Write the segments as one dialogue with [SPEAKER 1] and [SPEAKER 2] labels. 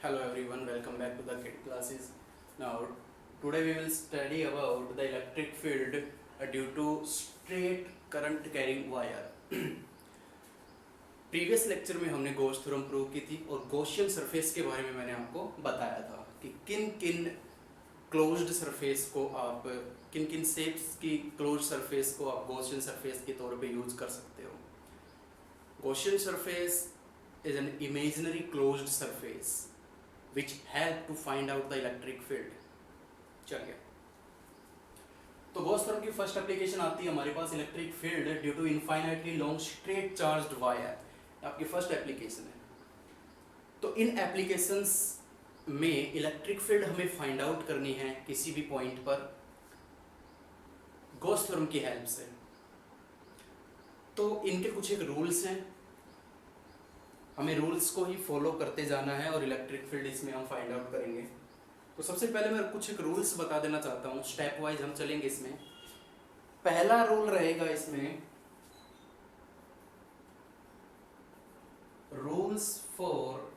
[SPEAKER 1] Hello everyone, welcome back to the KIT classes. Now, today we will study about the electric field due to straight current carrying wire. Previous lecture में हमने Gauss theorem prove की थी और Gaussian surface के बारे में मैंने आपको बताया था कि किन किन क्लोज्ड सरफेस को आप किन किन शेप्स की क्लोज्ड सरफेस को आप गॉसियन सरफेस के तौर पे यूज कर सकते हो. Gaussian surface is an imaginary closed surface which help to find out the electric field. चलिए, तो गॉस थ्योरम की फर्स्ट एप्लीकेशन आती है हमारे पास electric field due to infinitely long straight charged wire. आपकी फर्स्ट एप्लीकेशन है. तो इन एप्लीकेशंस में इलेक्ट्रिक फील्ड हमें फाइंड आउट करनी है किसी भी पॉइंट पर गॉस थ्योरम की हेल्प से. तो इनके कुछ एक रूल्स हैं, हमें रूल्स को ही फॉलो करते जाना है और इलेक्ट्रिक फील्ड इसमें हम फाइंड आउट करेंगे. तो सबसे पहले मैं कुछ एक रूल्स बता देना चाहता हूँ, स्टेप वाइज हम चलेंगे इसमें. पहला रूल रहेगा इसमें, rules for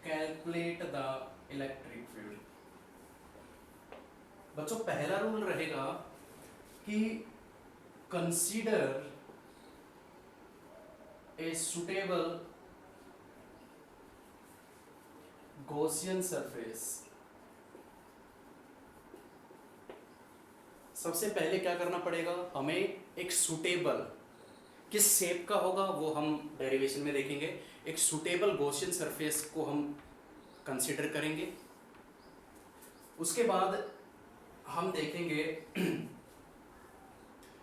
[SPEAKER 1] calculate the electric field. बच्चों पहला रूल रहेगा कि consider a suitable Gaussian surface. सबसे पहले क्या करना पड़ेगा, हमें एक सुटेबल, किस शेप का होगा वो हम डेरिवेशन में देखेंगे. एक सुटेबल गॉसियन सरफेस को हम कंसीडर करेंगे. उसके बाद हम देखेंगे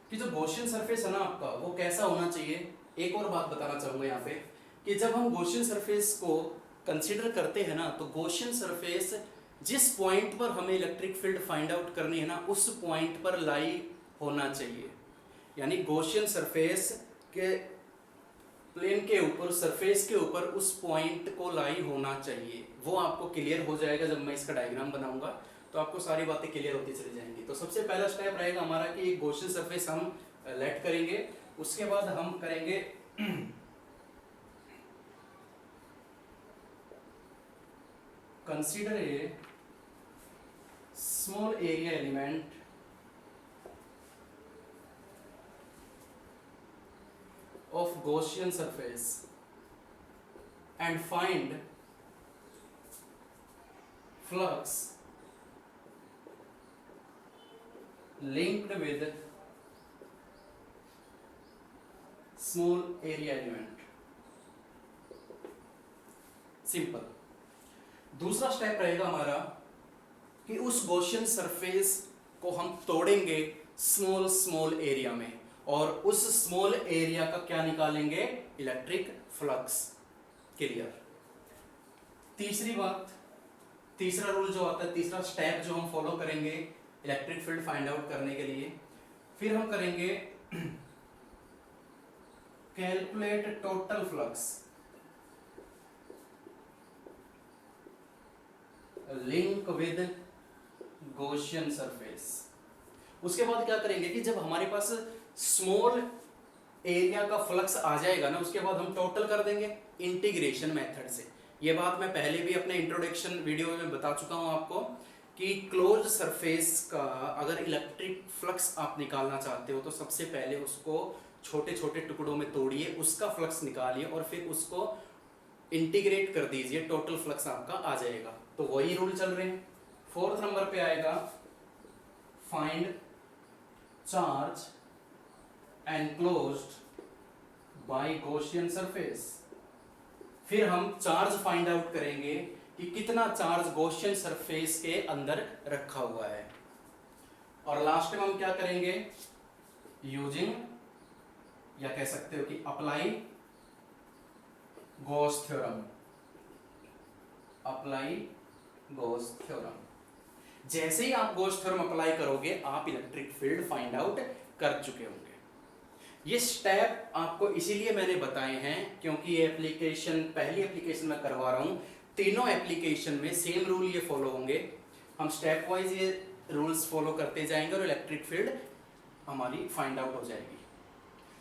[SPEAKER 1] कि जो गॉसियन सरफेस है ना आपका, वो कैसा होना चाहिए. एक और बात बताना चाहूँगा यहाँ पे कि जब हम गॉसियन सरफेस को कंसीडर करते हैं ना, तो गॉसियन सरफेस जिस पॉइंट पर हमें इलेक्ट्रिक फील्ड फाइंड आउट करनी है ना, उस पॉइंट पर लाई होना चाहिए. यानी गॉसियन सरफेस के प्लेन के ऊपर, सरफेस के ऊपर उस पॉइंट को लाई होना चाहिए. वो आपको क्लियर हो जाएगा जब मैं इसका डायग्राम बनाऊंगा, तो आपको सारी बातें क्लियर होती चली जाएंगी. तो सबसे पहला स्टेप रहेगा हमारा कि एक गॉसियन सरफेस हम लेट करेंगे. उसके बाद हम करेंगे consider a small area element of Gaussian surface and find flux linked with small area element. Simple. दूसरा स्टेप रहेगा हमारा कि उस गॉसियन सरफेस को हम तोड़ेंगे स्मॉल स्मॉल एरिया में, और उस स्मॉल एरिया का क्या निकालेंगे, इलेक्ट्रिक फ्लक्स. क्लियर. तीसरी बात, तीसरा रूल जो आता है, तीसरा स्टेप जो हम फॉलो करेंगे इलेक्ट्रिक फील्ड फाइंड आउट करने के लिए, फिर हम करेंगे calculate total flux link with Gaussian surface. उसके बाद क्या करेंगे कि जब हमारे पास स्मॉल एरिया का फ्लक्स आ जाएगा ना, उसके बाद हम टोटल कर देंगे इंटीग्रेशन मेथड से. ये बात मैं पहले भी अपने इंट्रोडक्शन वीडियो में बता चुका हूं आपको कि क्लोज सरफेस का अगर इलेक्ट्रिक फ्लक्स आप निकालना चाहते हो तो सबसे पहले उसको छोटे छोटे टुकड़ों में तोड़िए, उसका फ्लक्स निकालिए और फिर उसको इंटीग्रेट कर दीजिए, टोटल फ्लक्स आपका आ जाएगा. तो वही रूल चल रहे हैं. फोर्थ नंबर पे आएगा find charge enclosed bye Gaussian surface. फिर हम चार्ज फाइंड आउट करेंगे कि कितना चार्ज गॉसियन सरफेस के अंदर रखा हुआ है. और लास्ट में हम क्या करेंगे, यूजिंग, या कह सकते हो कि apply Gauss theorem. Apply Gauss theorem. जैसे ही आप गॉस थ्योरम अप्लाई करोगे आप इलेक्ट्रिक फील्ड फाइंड आउट कर चुके होंगे. ये स्टेप आपको इसीलिए मैंने बताए हैं क्योंकि ये एप्लीकेशन, पहली एप्लीकेशन मैं करवा रहा हूं, तीनों एप्लीकेशन में सेम रूल ये फॉलो होंगे. हम स्टेप वाइज ये रूल्स फॉलो करते जाएंगे और इलेक्ट्रिक फील्ड हमारी फाइंड आउट हो जाएगी.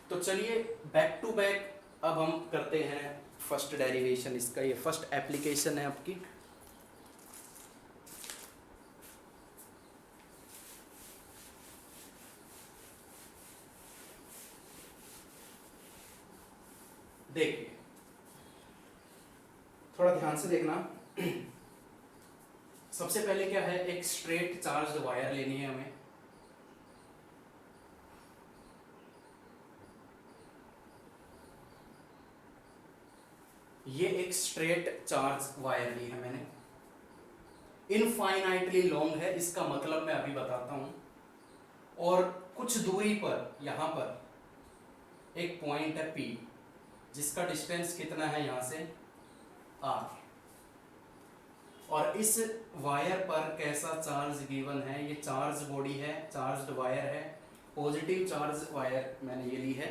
[SPEAKER 1] तो चलिए बैक टू बैक अब हम करते हैं फर्स्ट डेरिवेशन इसका, ये फर्स्ट एप्लीकेशन है आपकी। देखिए थोड़ा ध्यान से देखना। सबसे पहले क्या है, एक स्ट्रेट चार्ज वायर लेनी है हमें। ये एक स्ट्रेट चार्ज वायर ली है मैंने, इनफाइनाइटली लॉन्ग है, इसका मतलब मैं अभी बताता हूं। और कुछ दूरी पर यहां पर एक पॉइंट है P, जिसका डिस्टेंस कितना है यहां से R। और इस वायर पर कैसा चार्ज गिवन है, ये चार्ज बॉडी है, चार्ज्ड वायर है, पॉजिटिव चार्ज वायर मैंने ये ली है।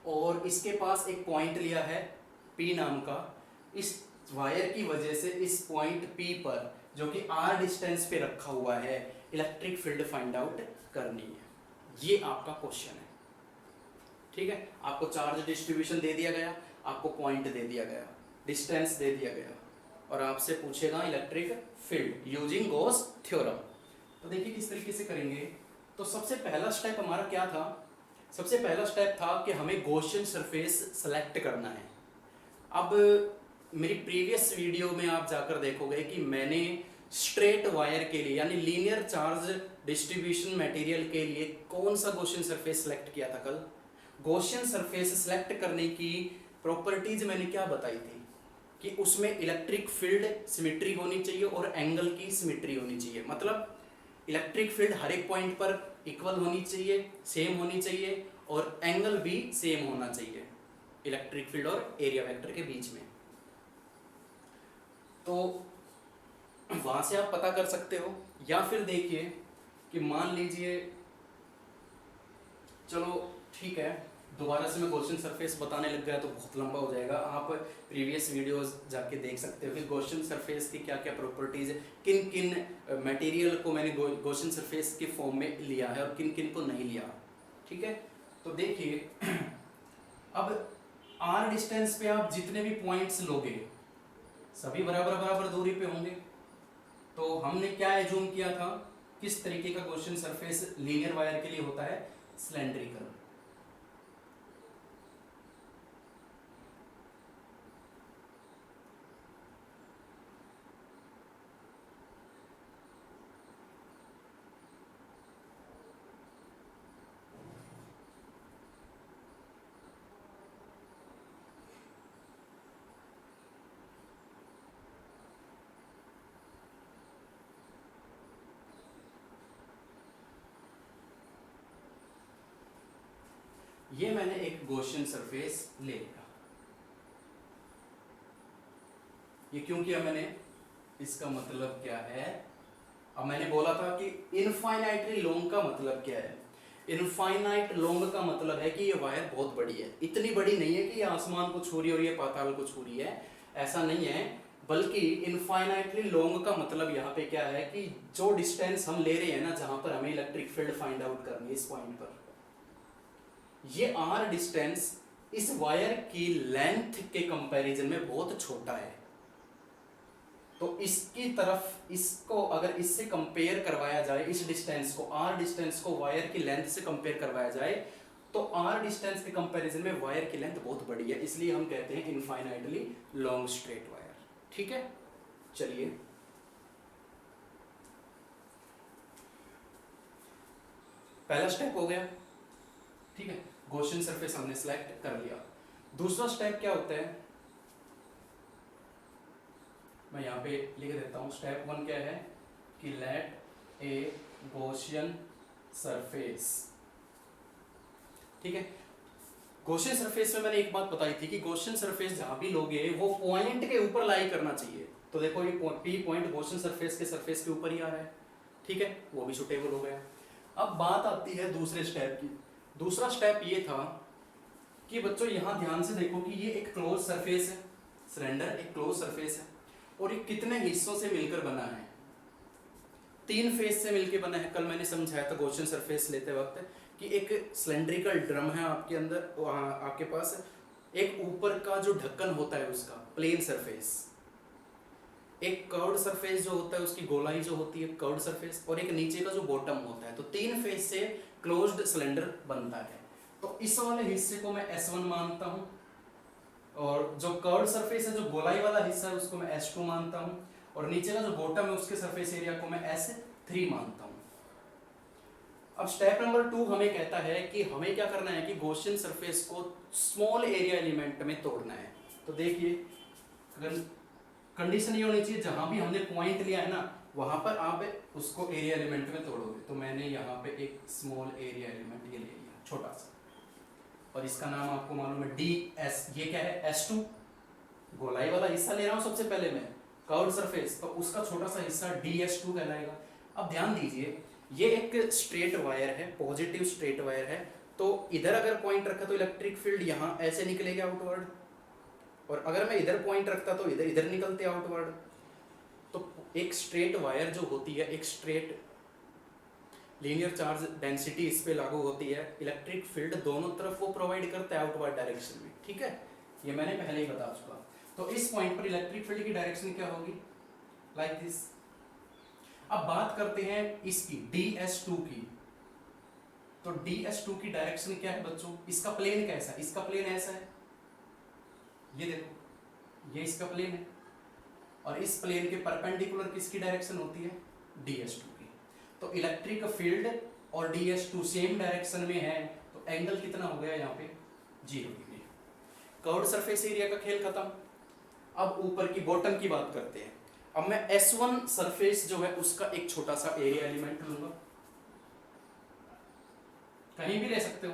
[SPEAKER 1] और इसके पास एक पॉइंट लिया है P नाम का। इस वायर की वजह से इस पॉइंट P पर, जो कि R डिस्टेंस पे रखा हुआ है, इलेक्ट्रिक फील्ड फाइंड आउट करनी है। ये आपका क्वेश्चन है, ठीक है। आपको चार्ज डिस्ट्रीब्यूशन दे दिया गया, आपको पॉइंट दे दिया गया, डिस्टेंस दे दिया गया, और आपसे पूछेगा electric field using Gauss theorem. तो देखिए किस तरीके से करेंगे। तो सबसे पहला स्टेप हमारा क्या था, सबसे पहला स्टेप था कि हमें गॉसियन सरफेस सेलेक्ट करना है। अब मेरी प्रीवियस वीडियो में आप जाकर देखोगे कि मैंने स्ट्रेट वायर के लिए यानी लीनियर चार्ज डिस्ट्रीब्यूशन मटेरियल के लिए कौन सा गॉसियन सरफेस सेलेक्ट किया था कल। गॉसियन सरफेस सेलेक्ट करने की प्रॉपर्टीज मैंने क्या बताई थी कि उसमें इलेक्ट्रिक फील्ड सिमेट्री होनी चाहिए और एंगल की सिमेट्री होनी चाहिए। मतलब इलेक्ट्रिक फील्ड हर एक पॉइंट पर इक्वल होनी चाहिए, सेम होनी चाहिए, और एंगल भी सेम होना चाहिए इलेक्ट्रिक फील्ड और एरिया वेक्टर के बीच में। तो वहां से आप पता कर सकते हो, या फिर देखिए कि मान लीजिए, चलो ठीक है, दोबारा से मैं गॉसियन सरफेस बताने लग गया तो बहुत लंबा हो जाएगा। आप प्रीवियस वीडियोस जाके देख सकते हो कि गॉसियन सरफेस की क्या क्या प्रॉपर्टीज है, किन किन मटेरियल को मैंने गॉसियन सरफेस के फॉर्म में लिया है और किन किन को नहीं लिया, ठीक है। तो देखिए अब R डिस्टेंस पे आप जितने भी पॉइंट्स लोगे सभी बराबर बराबर दूरी पे होंगे। तो हमने क्या एज्यूम किया था, किस तरीके का गॉसियन सरफेस लीनियर वायर के लिए होता है, सिलेंड्रिकल। ये मैंने एक गॉसियन सरफेस ले लिया। ये क्यों किया मैंने, इसका मतलब क्या है। अब मैंने बोला था कि इनफाइनाइटली लॉन्ग का मतलब क्या है। इनफाइनाइट लॉन्ग का मतलब है कि ये वायर बहुत बड़ी है, इतनी बड़ी नहीं है कि ये आसमान को छू रही है और ये पाताल को छू रही है, ऐसा नहीं है। बल्कि इनफाइनाइटली लॉन्ग का मतलब यहाँ पे क्या है कि जो डिस्टेंस हम ले रहे हैं ना, जहां पर हमें इलेक्ट्रिक फील्ड फाइंड आउट करनी है, इस पॉइंट पर ये R डिस्टेंस इस वायर की लेंथ के कंपैरिजन में बहुत छोटा है। तो इसकी तरफ, इसको अगर इससे कंपेयर करवाया जाए, इस डिस्टेंस को, R डिस्टेंस को वायर की लेंथ से कंपेयर करवाया जाए, तो R डिस्टेंस के कंपैरिजन में वायर की लेंथ बहुत बड़ी है, इसलिए हम कहते हैं इनफाइनाइटली लॉन्ग स्ट्रेट वायर, ठीक है। चलिए पहला स्टेप हो गया, ठीक है, गॉसियन सरफेस हमने सिलेक्ट कर लिया। दूसरा स्टेप क्या होता है, मैं यहाँ पे लिख देता हूँ। स्टेप 1 क्या है कि लेट ए गॉसियन सरफेस, ठीक है। गॉसियन सरफेस में मैंने एक बात बताई थी कि गॉसियन सरफेस जहाँ भी लोगे वो पॉइंट के ऊपर लाई करना चाहिए। तो देखो ये P पॉइंट गॉसियन सरफेस के ऊपर ही आ रहा है, ठीक है, वो भी सुटेबल हो गया। अब बात आती है दूसरे स्टेप की। दूसरा स्टेप ये था कि बच्चों यहाँ ध्यान से देखो कि ये एक क्लोज सरफेस है, सिलेंडर एक क्लोज सरफेस है, और ये कितने हिस्सों से मिलकर बना है, 3 फेस से मिलकर बना है। कल मैंने समझाया था गॉसियन सरफेस लेते वक्त कि एक सिलेंड्रिकल ड्रम है आपके अंदर, वहाँ आपके पास एक ऊपर का जो ढक्कन होता है उसका प्लेन सरफेस, एक कर्व्ड सरफेस जो होता है उसकी गोलाई जो होती है कर्व्ड सरफेस, और एक नीचे का जो बॉटम होता है। तो तीन फेस से क्लोज्ड सिलेंडर बनता है। तो इस वाले हिस्से को मैं S1 मानता हूँ, और जो कर्व्ड सरफेस है जो गोलाई वाला हिस्सा है उसको मैं S2 मानता हूँ, और नीचे का जो बॉटम है उसके सरफेस एरिया को मैं S3 मानता हूँ। अब स्टेप नंबर 2 हमें कहता है कि हमें क्या करना है कि गॉसियन सरफेस को स्मॉल एरिया एलिमेंट में तोड़ना है। तो देखिए, अगर कंडीशन ये होनी चाहिए जहां भी हमने पॉइंट लिया है ना वहां पर आप उसको एरिया एलिमेंट में तोड़ोगे। तो मैंने यहाँ पे एक स्मॉल एरिया एलिमेंट ये ले लिया छोटा सा, और इसका नाम आपको मालूम है DS। ये क्या है S2, गोलाई वाला हिस्सा ले रहा हूँ सबसे पहले मैं कर्व्ड सरफेस, तो उसका छोटा सा हिस्सा DS2 कहलाएगा। अब ध्यान दीजिए, ये एक स्ट्रेट वायर है, पॉजिटिव स्ट्रेट वायर है। तो इधर अगर पॉइंट रखा तो इलेक्ट्रिक फील्ड यहाँ ऐसे निकलेगा आउटवर्ड, और अगर मैं इधर पॉइंट रखता तो इधर इधर निकलते आउटवर्ड। तो एक स्ट्रेट वायर जो होती है, एक स्ट्रेट लीनियर चार्ज डेंसिटी इस पे लागू होती है, इलेक्ट्रिक फील्ड दोनों तरफ वो प्रोवाइड करता है आउटवर्ड डायरेक्शन में। ठीक है, ये मैंने पहले ही बता चुका। तो इस पॉइंट पर इलेक्ट्रिक फील्ड की डायरेक्शन क्या होगी, लाइक दिस। अब बात करते हैं इसकी DS2 की। तो DS2 की डायरेक्शन क्या है बच्चों, इसका प्लेन कैसा है, इसका प्लेन ऐसा है, ये देखो, ये इसका प्लेन है, और इस प्लेन के परपेंडिकुलर किसकी डायरेक्शन होती है, DS2 की। तो इलेक्ट्रिक फील्ड और DS2 सेम डायरेक्शन में है, तो एंगल कितना हो गया यहाँ पे, 0 डिग्री। कर्व्ड सरफेस एरिया का खेल खत्म। अब ऊपर की बॉटम की बात करते हैं। अब मैं S1 सरफेस जो है उसका एक छोटा सा एरिया एलिमेंट लूंगा, कहीं भी ले सकते हो।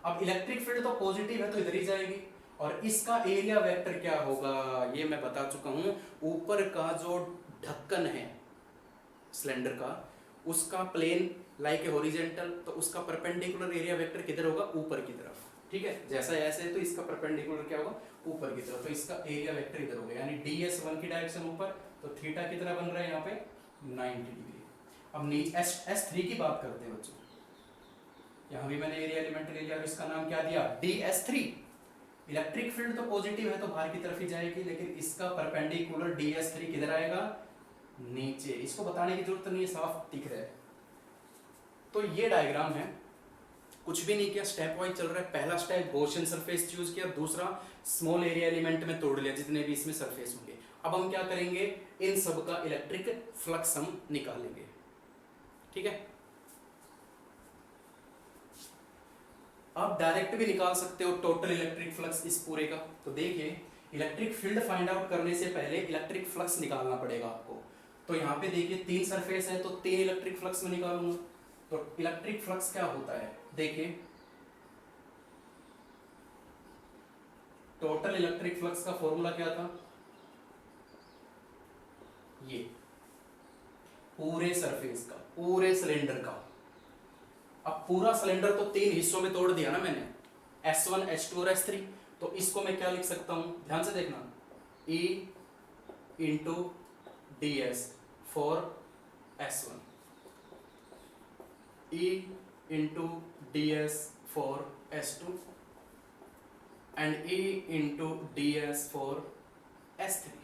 [SPEAKER 1] अब इलेक्ट्रिक फील्ड तो पॉजिटिव है तो इधर ही जाएगी, और इसका एरिया वेक्टर क्या होगा ये मैं बता चुका हूं। ऊपर का जो ढक्कन है सिलेंडर का, उसका प्लेन लाइक ए हॉरिजॉन्टल, तो उसका परपेंडिकुलर एरिया वेक्टर किधर होगा, ऊपर की तरफ। ठीक है, जैसा ऐसे है तो इसका परपेंडिकुलर क्या होगा, ऊपर की तरफ। तो इसका एरिया वेक्टर इधर होगा, यानी DS1 की डायरेक्शन ऊपर, तो थीटा कितना बन रहा है यहाँ पे, 90 डिग्री। अब नीचे S3 की बात करते हैं बच्चों। यहाँ भी मैंने एरिया एलिमेंट ले लिया और इसका नाम क्या दिया, DS3। इलेक्ट्रिक फील्ड तो पॉजिटिव है तो बाहर की तरफ ही जाएगी, लेकिन इसका परपेंडिकुलर DS3 किधर आएगा, नीचे। इसको बताने की जरूरत नहीं है, साफ दिख रहा है। तो ये डायग्राम है, कुछ भी नहीं किया, स्टेप वाइज चल रहा है। पहला स्टेप गॉसियन सरफेस चूज किया, दूसरा स्मॉल एरिया एलिमेंट में तोड़ लिया जितने भी इसमें सरफेस होंगे। अब हम क्या करेंगे, इन सब का इलेक्ट्रिक फ्लक्स हम निकालेंगे। ठीक है, आप डायरेक्ट भी निकाल सकते हो टोटल इलेक्ट्रिक फ्लक्स इस पूरे का। तो देखिए, इलेक्ट्रिक फील्ड फाइंड आउट करने से पहले इलेक्ट्रिक फ्लक्स निकालना पड़ेगा आपको। तो यहाँ पे देखिए 3 सरफेस है, तो 3 इलेक्ट्रिक फ्लक्स में निकालूंगा। तो इलेक्ट्रिक फ्लक्स क्या होता है, देखिए टोटल इलेक्ट्रिक फ्लक्स का फॉर्मूला क्या था, ये पूरे सरफेस का, पूरे सिलेंडर का। अब पूरा सिलेंडर तो 3 हिस्सों में तोड़ दिया ना मैंने, S1, S2 और S3। तो इसको मैं क्या लिख सकता हूं, ध्यान से देखना, E into DS for S1, E into DS for S2 and E into DS for S3।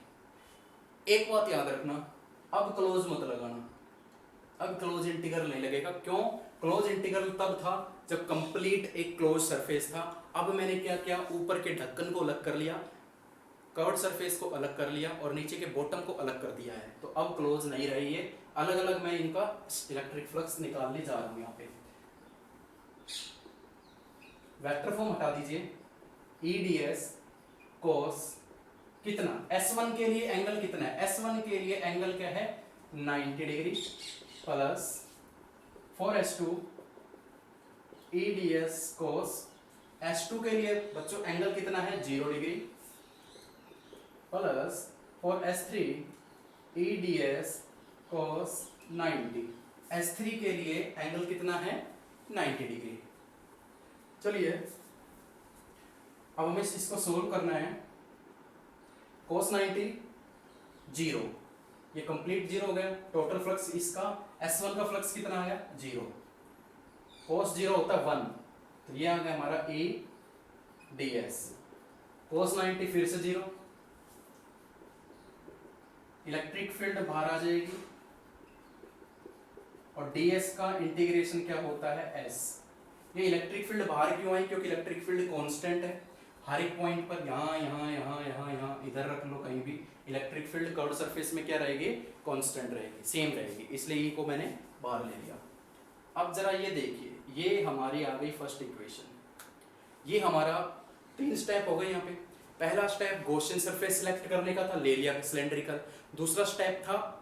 [SPEAKER 1] एक बात याद रखना, अब क्लोज मत लगाना, अब क्लोज इंटीग्रल नहीं लगेगा। क्यों, क्लोज इंटीग्रल तब था जब कंप्लीट एक क्लोज सरफेस था। अब मैंने क्या किया, ऊपर के ढक्कन को अलग कर लिया, कर्व्ड सरफेस को अलग कर लिया, और नीचे के बॉटम को अलग कर दिया है। तो अब क्लोज नहीं रही है, अलग अलग मैं इनका इलेक्ट्रिक फ्लक्स निकालने जा रहा हूं। यहाँ पे वेक्टर फॉर्म हटा दीजिए, EDS cos कितना, S1 के लिए एंगल कितना है, S1 के लिए एंगल क्या है, 90 degree, plus for S2 EDS cos S2 के लिए बच्चों एंगल कितना है, 0 degree, plus for S3 EDS cos 90। S3 के लिए एंगल कितना है, 90 डिग्री। चलिए अब हमें इसको सोल्व करना है। cos 90 0, ये कंप्लीट 0 हो गया। टोटल फ्लक्स इसका S1 का फ्लक्स कितना आया, 0। cos 0 होता है 1, तो ये आ गया हमारा EDS। cos 90 फिर से 0, इलेक्ट्रिक फील्ड बाहर आ जाएगी और ds का इंटीग्रेशन क्या होता है s। ये इलेक्ट्रिक फील्ड बाहर क्यों आई? क्योंकि इलेक्ट्रिक फील्ड कांस्टेंट है, हर एक पॉइंट पर यहाँ यहाँ यहाँ यहाँ यहाँ इधर रख लो कहीं भी, इलेक्ट्रिक फील्ड कर्व्ड सरफेस में क्या रहेगी? कांस्टेंट रहेगी, सेम रहेगी, इसलिए ई को मैंने बाहर ले लिया। अब जरा ये देखिए, ये हमारी आ गई फर्स्ट इक्वेशन। ये हमारा 3 स्टेप हो गए यहाँ पे। पहला स्टेप गॉसियन सरफेस सिलेक्ट करने का था, ले लिया सिलेंड्रिकल। दूसरा स्टेप था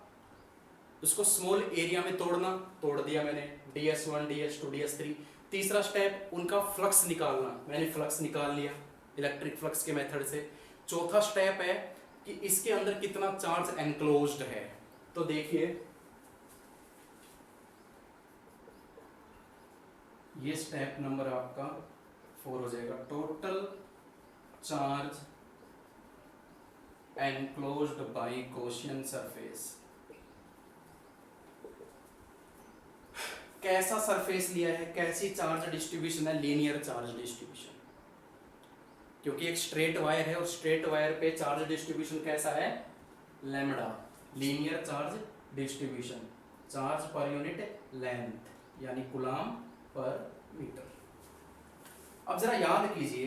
[SPEAKER 1] उसको स्मॉल एरिया में तोड़ना, तोड़ दिया मैंने, ds1 ds2 ds3। तीसरा स्टेप उनका फ्लक्स निकालना, मैंने फ्लक्स निकाल लिया इलेक्ट्रिक फ्लक्स के मेथड से। चौथा स्टेप है कि इसके अंदर कितना चार्ज एनक्लोज्ड है। तो देखिए ये स्टेप नंबर आपका 4 हो जाएगा, total charge enclosed bye Gaussian surface. कैसा सरफेस लिया है, कैसी चार्ज डिस्ट्रीब्यूशन है? लीनियर चार्ज डिस्ट्रीब्यूशन, क्योंकि एक स्ट्रेट वायर है और स्ट्रेट वायर पे चार्ज डिस्ट्रीब्यूशन कैसा है? Lambda, linear charge distribution, charge per unit length यानी कूलम पर मीटर। अब जरा याद कीजिए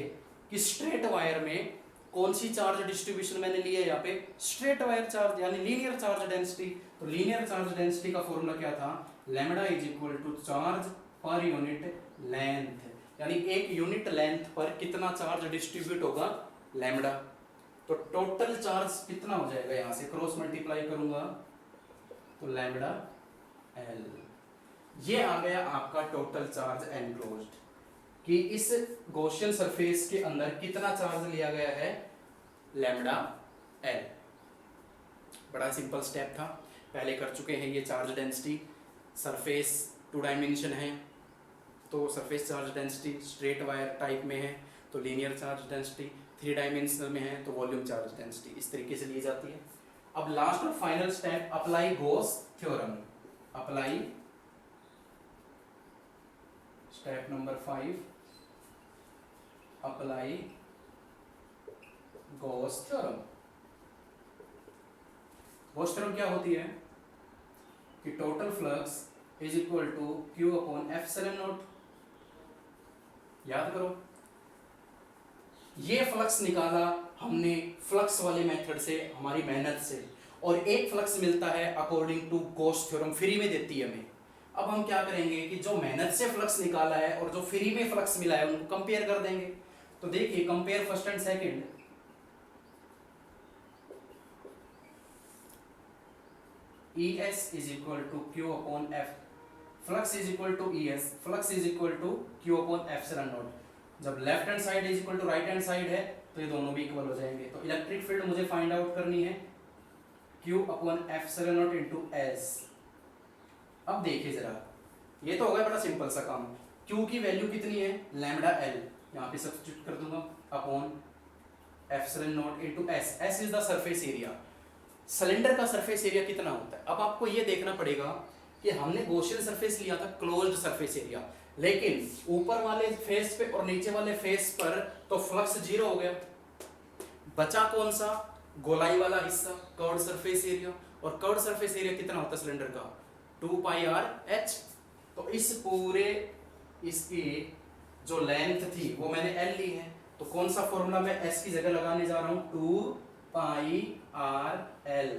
[SPEAKER 1] कि स्ट्रेट वायर में कौन सी चार्ज डिस्ट्रीब्यूशन मैंने ली है? यहाँ पे स्ट्रेट वायर चार्ज यानी लीनियर चार्ज डेंसिटी। तो लीनियर चार्ज डेंसिटी का फॉर्मूला क्या था? Lambda is equal to charge per unit length, यानी एक यूनिट लेंथ पर कितना चार्ज डिस्ट्रीब्यूट होगा? लैम्डा। तो टोटल चार्ज कितना हो जाएगा? यहां से क्रॉस मल्टीप्लाई करूंगा तो लैम्डा एल। ये आ गया आपका टोटल चार्ज एनक्लोज्ड, कि इस गॉसियन सरफेस के अंदर कितना चार्ज लिया गया है? Lambda L. बड़ा सिंपल स्टेप था, पहले कर चुके हैं ये चार्ज डेंसिटी। सरफेस 2 डायमेंशन है तो surface charge density straight wire type में है तो लीनियर चार्ज डेंसिटी, 3 डायमेंशनल में है तो वॉल्यूम चार्ज डेंसिटी, इस तरीके से ली जाती है। अब लास्ट और final step, apply Gauss theorem. Apply step number 5, apply Gauss theorem. Gauss theorem क्या होती है कि total flux is equal to Q upon epsilon naught. याद करो, ये फ्लक्स निकाला हमने फ्लक्स वाले मेथड से, हमारी मेहनत से, और एक फ्लक्स मिलता है according to Gauss theorem, free में देती है हमें। अब हम क्या करेंगे कि जो मेहनत से फ्लक्स निकाला है और जो फ्री में फ्लक्स मिला है उनको कंपेयर कर देंगे। तो देखिए, compare first and second. ES is equal to Q upon F, flux is equal to ES, flux is equal to Q upon epsilon naught. जब left hand side is equal to right hand side है तो ये दोनों भी equal हो जाएंगे। तो electric field मुझे फाइंड आउट करनी है Q upon epsilon naught into S। अब देखिए जरा, ये तो हो गया बड़ा सिंपल सा काम। Q की वैल्यू कितनी है? लैम्डा L, यहाँ पे सब्स्टिट्यूट कर दूंगा, upon epsilon naught into S। S is the surface area. Cylinder का सरफेस एरिया कितना होता है? अब आपको ये देखना पड़ेगा कि हमने गॉसियन सरफेस लिया था क्लोज्ड सरफेस एरिया, लेकिन ऊपर वाले फेस पे और नीचे वाले फेस पर तो फ्लक्स 0 हो गया। बचा कौन सा? गोलाई वाला हिस्सा, कर्व्ड सरफेस एरिया। और कर्व्ड सरफेस एरिया कितना होता है सिलेंडर का? 2 पाई r h। तो इस पूरे इसकी जो लेंथ थी वो मैंने l ली है, तो कौन सा फॉर्मूला मैं s की जगह लगाने जा रहा हूँ? 2 पाई r l,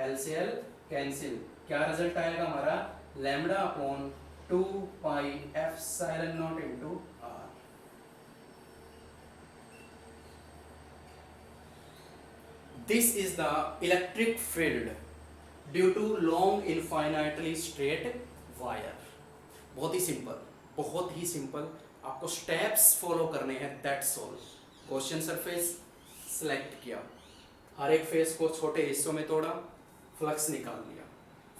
[SPEAKER 1] l से l कैंसिल, क्या रिजल्ट आएगा हमारा? Lambda upon 2 pi epsilon naught into r। This is the electric field due to long infinitely straight wire. बहुत ही सिंपल, बहुत ही सिंपल, आपको स्टेप्स फॉलो करने हैं, that's all. Gaussian surface select किया, हर एक फेस को छोटे हिस्सों में तोड़ा, फ्लक्स निकाल लिया।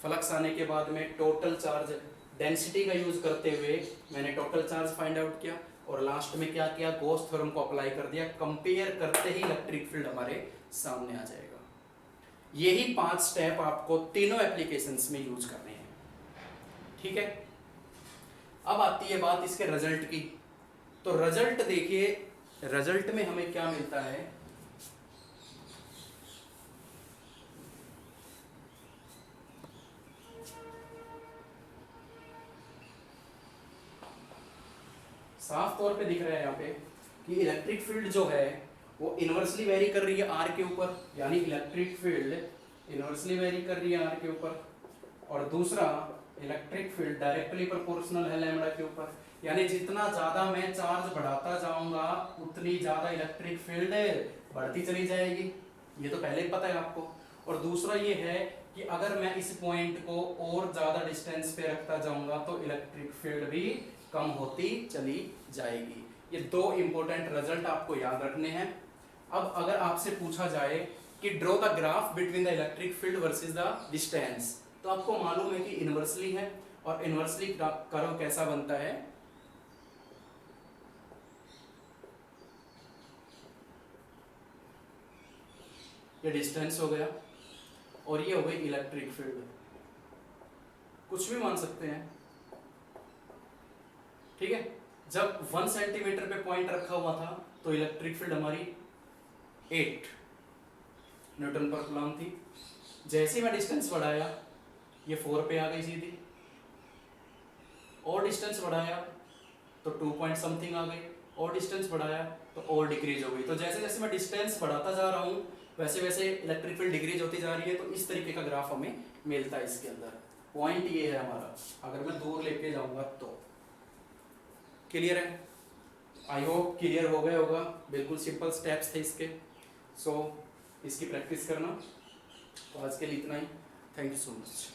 [SPEAKER 1] फ्लक्स आने के बाद में टोटल चार्ज डेंसिटी का यूज करते हुए मैंने टोटल चार्ज फाइंड आउट किया, और लास्ट में क्या किया? गॉस थ्योरम को अप्लाई कर दिया। कंपेयर करते ही इलेक्ट्रिक फील्ड हमारे सामने आ जाएगा। यही 5 स्टेप आपको तीनों एप्लीकेशंस में यूज करने हैं, ठीक है। अब आती है बात इसके रिजल्ट की। तो रिजल्ट देखिए, रिजल्ट में हमें क्या मिलता है तौर पे दिख रहा है यहाँ पे कि इलेक्ट्रिक फील्ड जो है वो इन्वर्सली वेरी कर रही है आर के ऊपर, यानी इलेक्ट्रिक फील्ड इन्वर्सली वेरी कर रही है आर के ऊपर, और दूसरा इलेक्ट्रिक फील्ड डायरेक्टली प्रोपोर्शनल है लैम्डा के ऊपर, यानी जितना ज्यादा मैं चार्ज बढ़ाता जाऊंगा उतनी ज्यादा इलेक्ट्रिक फील्ड बढ़ती चली जाएगी, ये तो पहले ही पता है आपको। और दूसरा ये है कि अगर मैं इस पॉइंट को और ज्यादा डिस्टेंस पे रखता जाऊंगा तो इलेक्ट्रिक फील्ड भी कम होती चली जाएगी। ये दो इंपॉर्टेंट रिजल्ट आपको याद रखने हैं। अब अगर आपसे पूछा जाए कि draw the graph between the electric field versus the distance, तो आपको मालूम है कि इनवर्सली है, और इनवर्सली कर्व कैसा बनता है, ये डिस्टेंस हो गया और ये हो गई इलेक्ट्रिक फील्ड, कुछ भी मान सकते हैं, ठीक है। जब 1 सेंटीमीटर पे पॉइंट रखा हुआ था तो इलेक्ट्रिक फील्ड हमारी 8 न्यूटन पर कूलम थी। जैसे ही मैं डिस्टेंस बढ़ाया ये 4 पे आ गई सीधी, और डिस्टेंस बढ़ाया तो 2 पॉइंट समथिंग आ गई, और डिस्टेंस बढ़ाया तो और डिक्रीज हो गई। तो जैसे जैसे मैं डिस्टेंस बढ़ाता जा रहा हूँ वैसे वैसे इलेक्ट्रिक फील्ड डिक्रीज होती जा रही है। तो इस तरीके का ग्राफ हमें मिलता है इसके अंदर। पॉइंट ये है हमारा, अगर मैं दूर लेके जाऊंगा तो। क्लियर है? आई होप क्लियर हो गया होगा। बिल्कुल सिंपल स्टेप्स थे इसके, सो इसकी प्रैक्टिस करना। तो आज के लिए इतना ही। Thank you so much.